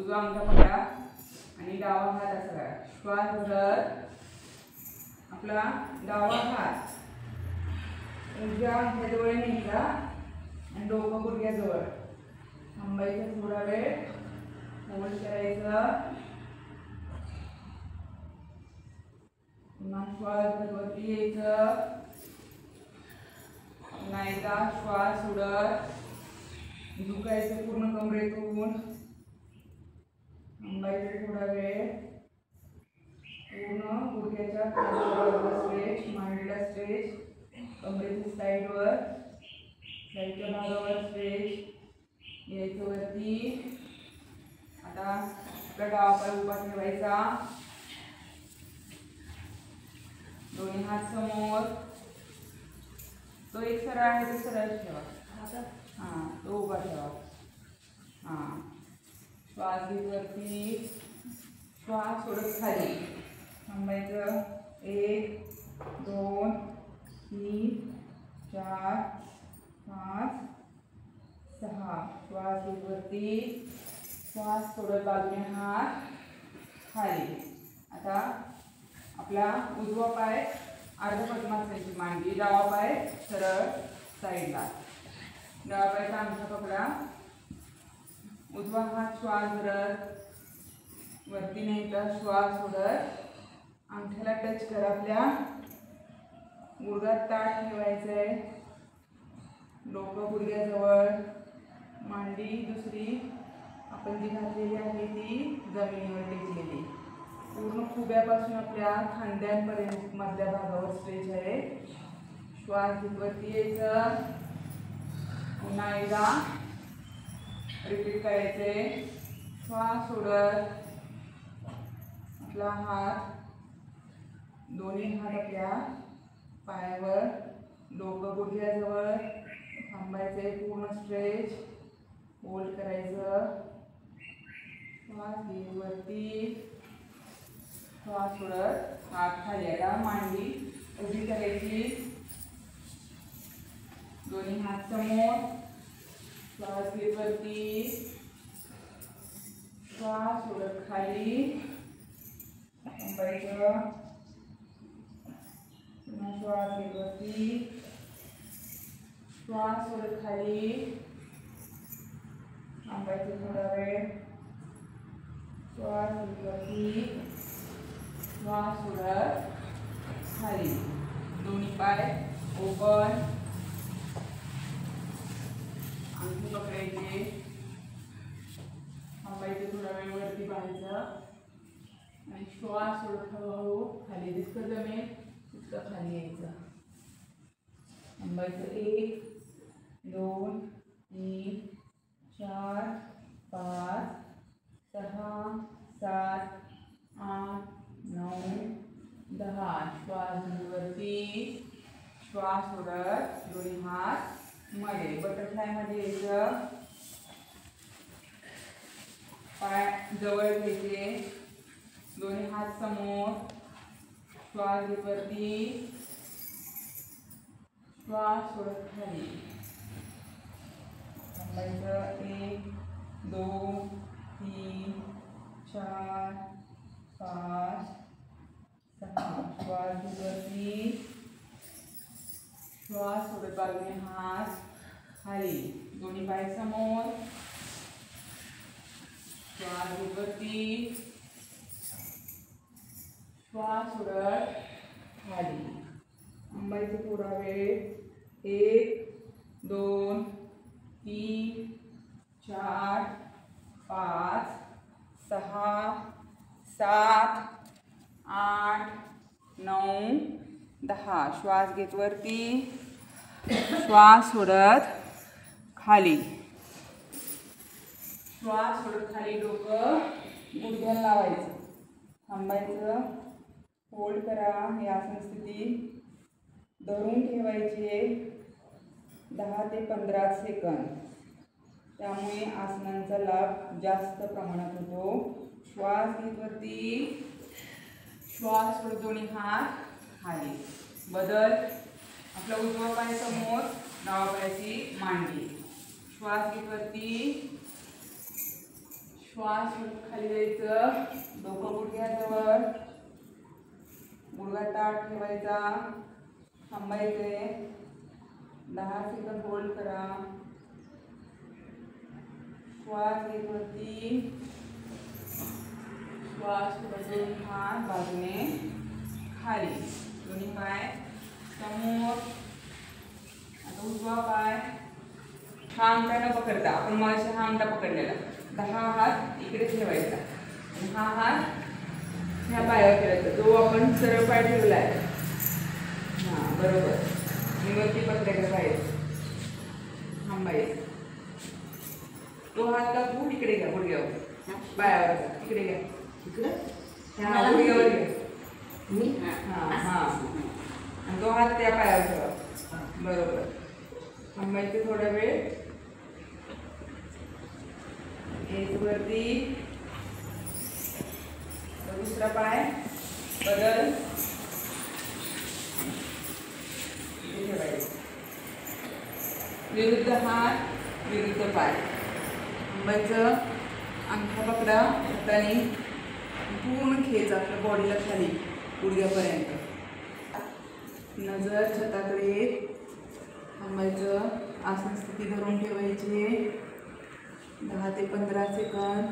उजवा अंगठा पकडा आणि डावा हात असा करा. श्वास भरत आपला डावा हात उजव्या अंगठ्याजवळ न्यायचा आणि डोकं गुडघ्याजवळ. थांबायचं थोडा वेळ, होल्ड करायचं. पुन्हा श्वास भरवती यायचं. पुन्हा एकदा श्वास सोडत झुकायचं पूर्ण कमरेतून. थांबायचं थोडा वेळ. पूर्ण गुडघ्याच्या खाली स्ट्रेच, मांडीला स्ट्रेच, कमरेच्या साईडवर, साईडच्या भागावर स्ट्रेच. यायचं वरती. आता आपला डावा पाय उभा ठेवायचा. दोन्ही हात समोर. तो एक सरळ आहे तो सरळ ठेवा. हां, तो उभा ठेवा. हां, श्वास घेत वरती, श्वास सोडत खाली. थांबायचं. 1 2 3 4 5 6. श्वास घेत वरती, श्वास सोडत बाजूने हात खाली. आता आपला उजवा पाय अर्ध पद्मासनाची मांडी, डावा पाय सरळ साईडला. डावा पायचा अंगठा पकडा. उजवा हात श्वास धरत वरती न्यायचा. श्वास सोडत अंगठ्याला टच करा. आपल्या गुडघ्यात ताठ ठेवायचं आहे. डोकं गुडघ्याजवळ, मांडी दुसरी आपण जी घातलेली आहे ती जमिनीवर टेकलेली. पूर्ण खुब्यापासून आपल्या खांद्यांपर्यंत मधल्या भागावर स्ट्रेच आहे. श्वास घेत वरती यायचं. पुन्हा एकदा रिपीट करायचे. श्वास सोडत आपला हात, दोन्ही हात आपल्या पायावर, डोकं गुडघ्याजवळ. थांबायचे. पूर्ण स्ट्रेच, होल्ड करायचं. श्वास घेत वरती, श्वास सोडत हात खाली. आता मांडी उभी करायची. दोन्ही हात समोर. श्वास घेत वरती, श्वास सोडत खाली. थांबायचं. पुन्हा श्वास घेत वरती, श्वास सोडत खाली. थांबायचं थोडा वेळ. श्वास घेत वरती, श्वास सोडत खाली. दोन्ही पाय ओपन. अंगठी पकडायचे. थांबायचे थोडा वेळ. वरती पाहायचं आणि श्वास सोडत हळूहळू खाली. जितकं जमेल तितकं खाली यायचं. थांबायचं. 1 2 3 4 5 6 7 8 9 10. श्वास वरती, श्वास सोडत दोन्ही हात मध्ये. बटरफ्लाय मध्ये यायचं. पाय जवळ घ्यायचे. दोन्ही हात समोर. श्वास घेत वरती, श्वास सोडत खाली. थांबायचं. 1 2 3 4 5 6. श्वास घेत वरती, श्वास सोडत बाजूने हात खाली. दोन्ही पाय समोर. श्वास घेत वरती, श्वास सोडत खाली. थांबायचं थोडा वेळ. 1 2 3 4 5 6 7 8 9 10. श्वास घेत वरती, श्वास सोडत खाली. श्वास सोडत खाली. डोकं गुडघ्याला लावायचं. थांबायचं. होल्ड करा. ही आसन स्थिती धरून ठेवायची 10 ते 15 सेकंद. त्यामुळे आसनांचा लाभ जास्त प्रमाणात होतो. श्वास घेत वरती, श्वास सोडत दोन्ही हात खाली. बदल. आपला उजवा पाय समोर, डावा पायाची मांडी. श्वास घेत वरती, श्वास खाली द्यायचं, डोकं गुडघ्याजवळ, गुडघा ताठ ठेवायचा, थांबायचे, 10 सेकंद होल्ड करा. श्वास घेत वरती, श्वास सोडून हात बाजूने खाली, दोन्ही पाय समोर. आता उजवा पाय हा अंगठा न पकडता, आपण मगाशी हा अंगठा पकडलेला, 10 हात इकडे ठेवायचा आणि हा हात ह्या पायावर ठेवायचा, जो आपण सरळ पाय ठेवला आहे. हां बरोबर. आणि वरती पकडायला पाहिजे, थांबायचं. तो हात का इकडे घ्या, गुडघ्यावर, पायावर इकडे घ्या, इकडे ह्या गुडघ्यावर घ्या. हां हां. आणि तो हात त्या पायावर ठेवा. बरोबर. थांबायचं थोडा वेळ. एक वरती, दुसरा पाय बदल ठेवायचं. विरुद्ध हात, विरुद्ध पाय. थांबायचं, अंगठा पकडा हाताने, पूर्ण खेच आपल्या बॉडीला खाली गुडघ्यापर्यंत. नजर छताकडे. थांबायचं, आसन स्थिती धरून ठेवायची. 10 ते 15 सेकंद.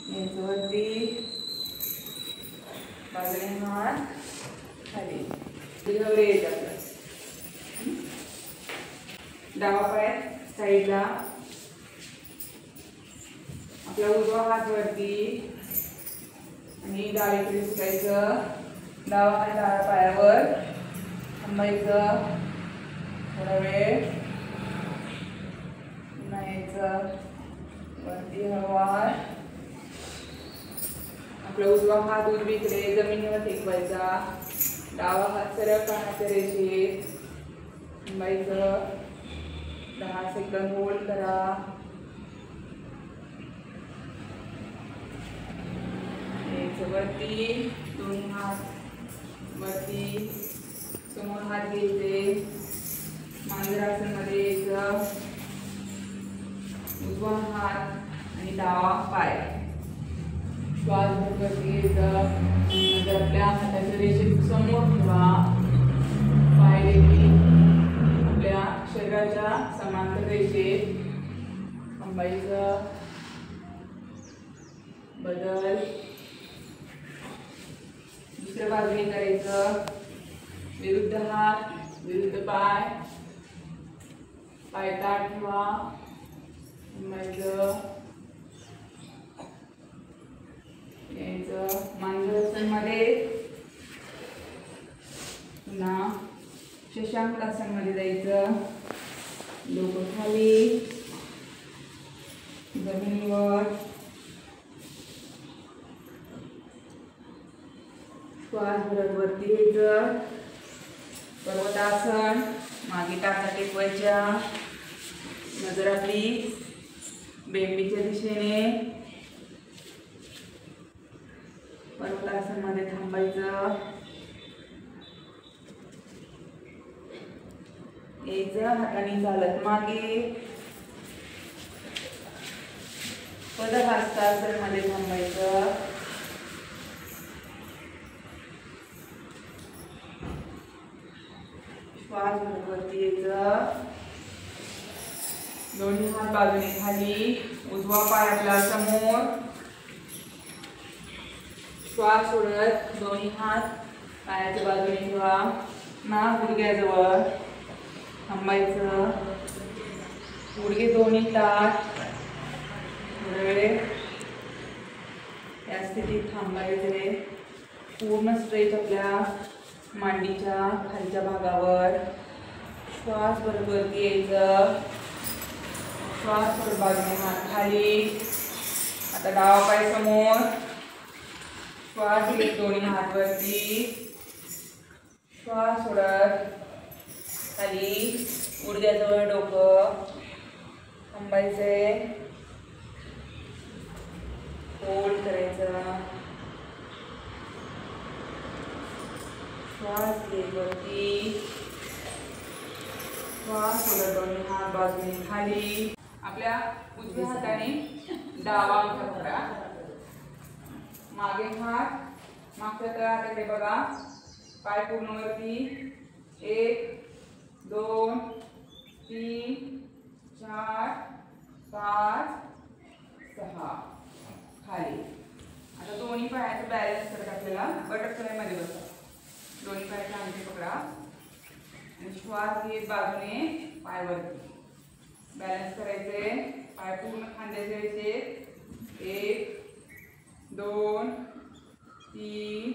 यायचं वरती, बाजूने हात खाली, गुडघ्यावर यायचं आपलं. डावा पाय साईडला, आपला उजवा हात वरती आणि डावीकडे सुटायचं. डावा हात डाव्या पायावर. थांबायचं थोडा वेळ. पुन्हा यायचं वरती, हळूवार. आपला उजवा हात उजवीकडे जमिनीवर टेकवायचा. डावा हात सरळ कानाच्या रेषेत. थांबायचं, 10 सेकंद होल्ड करा. यायचं वरती, दोन्ही हात वरती, समोर हात घ्यायचे. मांजरासनमध्ये यायचं. उजवा हात आणि डावा पाय. श्वास वरती घ्यायचं. नंतर आपल्या हाताच्या रेषेत समोर ठेवा. पाय देखील आपल्या शरीराच्या समांतर रेषेत. थांबायचं, बदल. दुसऱ्या बाजूने करायचं. विरुद्ध हात, विरुद्ध पाय, पाय ताठ ठेवा. थांबायचं, यायचं मांजरासनमध्ये. पुन्हा शशांकासनमध्ये जायचं. डोकं खाली, जमिनीवर. श्वास भरत वरती यायचं. पर्वतासन, मागे टाचा टेकवायच्या. नजर आपली बेंबीच्या दिशेने. पर्वतासन मध्ये थांबायचं. यायचं हाताने चालत मागे. पदहस्तासन मध्ये थांबायचं. श्वास भरत वरती यायचं. दोन्ही हात बाजूने खाली. उजवा पाय आपला समोर. श्वास सोडत दोन्ही हात पायाच्या बाजूने ठेवा. नाक गुडघ्याजवळ. थांबायचं, गुडघे दोन्ही ताठ. थोडा वेळ या स्थितीत थांबायचे. पूर्ण स्ट्रेच आपल्या मांडीच्या खालच्या भागावर. श्वास भरत वरती यायचं. श्वास सोडत बाजूने हात खाली. आता डावा पाय समोर. श्वास घेत दोन्ही हात वरती. श्वास सोडत खाली, गुडघ्याजवळ डोकं. थांबायचे, होल्ड करायचं. श्वास घेत वरती. श्वास सोडत दोन्ही हात बाजूने खाली. आपल्या उजव्या हाताने डावा अंगठा पकडा, मागे हात, मागच्या तळहाताकडे बघा, पाय पूर्ण वरती, 1 2 3 4 5 6 खाली. आता दोन्ही पायाचं बॅलन्स करत आपल्याला बटरफ्लाय मध्ये बसा. दोन्ही पायाचे अंगठे पकडा आणि श्वास घेत बाजूने पाय वरती बॅलन्स करायचे. पाय पूर्ण खांद्याचे यायचे. 1 2 3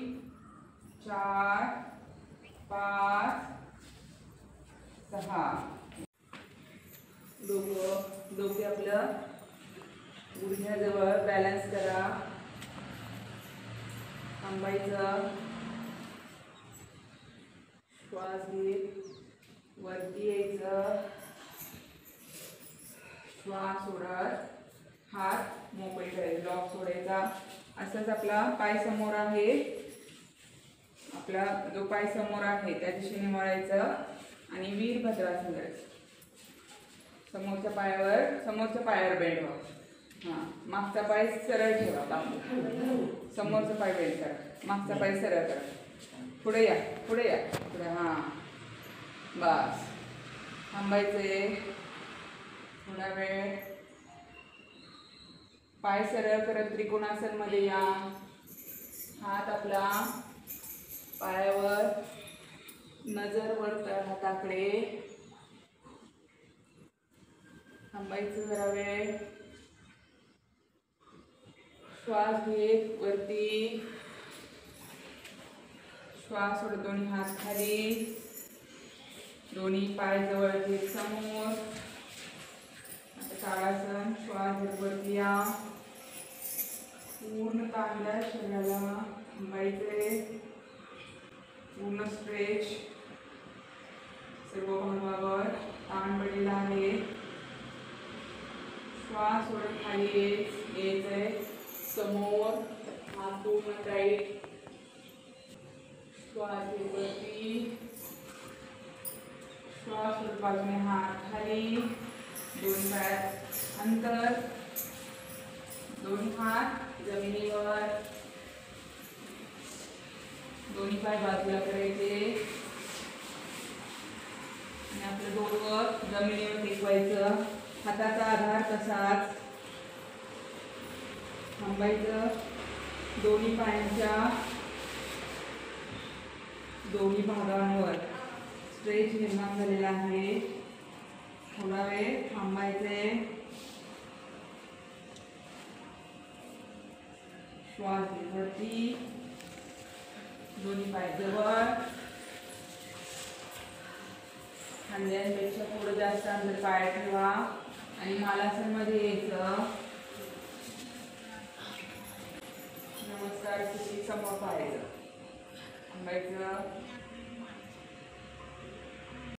4 5 6. डोके आपलं गुडघ्याजवळ बॅलन्स करा. थांबायचं. श्वास घेत वरती यायचं. श्वास सोडत हात मोकळे करायचे, लॉक सोडायचा. असंच आपला पाय समोर आहे, आपला जो पाय समोर आहे त्या दिशेने वळायचं आणि वीरभद्रासन करायचं. समोरच्या पायावर बेंड व्हा. हां, मागचा पाय सरळ ठेवा. समोरचा पाय बेंड करा, मागचा पाय सरळ करा. पुढे या पुढे. हां, बस. थांबायचे थोडा वेळ. पाय सरळ करत त्रिकोणासन मध्ये या. हात आपला पायावर, नजर वर हाताकडे. थांबायचं जरा वेळ. श्वास घेत वरती, श्वास सोडत दोन्ही हात खाली, दोन्ही पाय जवळ घेत समोर. आता ताडासन. श्वास घेत वरती या. पूर्ण ताण द्या शरीराला. थांबायचे. पूर्ण स्ट्रेच. सर्व भागावर ताण पडलेला आहे. श्वास सोडत खाली यायचंय. समोर हात पूर्ण टाईट. श्वास घेत वरती, श्वास सोडत बाजूने हात खाली, दोन पायात अंतर, दोन्ही हात जमिनीवर, दोन्ही पाय बाजूला करायचे आणि आपलं डोकं जमिनीवर टेकवायचं. हाताचा आधार तसाच. थांबायचं. दोन्ही पायांच्या दोन्ही भागांवर स्ट्रेच निर्माण झालेला आहे. थोडा वेळ थांबायचे. श्वास वरती, दोन्ही पाय जवळ, खांद्यांपेक्षा थोडं जास्त अंतर पाय ठेवा आणि मालासन मध्ये यायचं. नमस्कार स्थिती समोर पाहायचं. थांबायचं.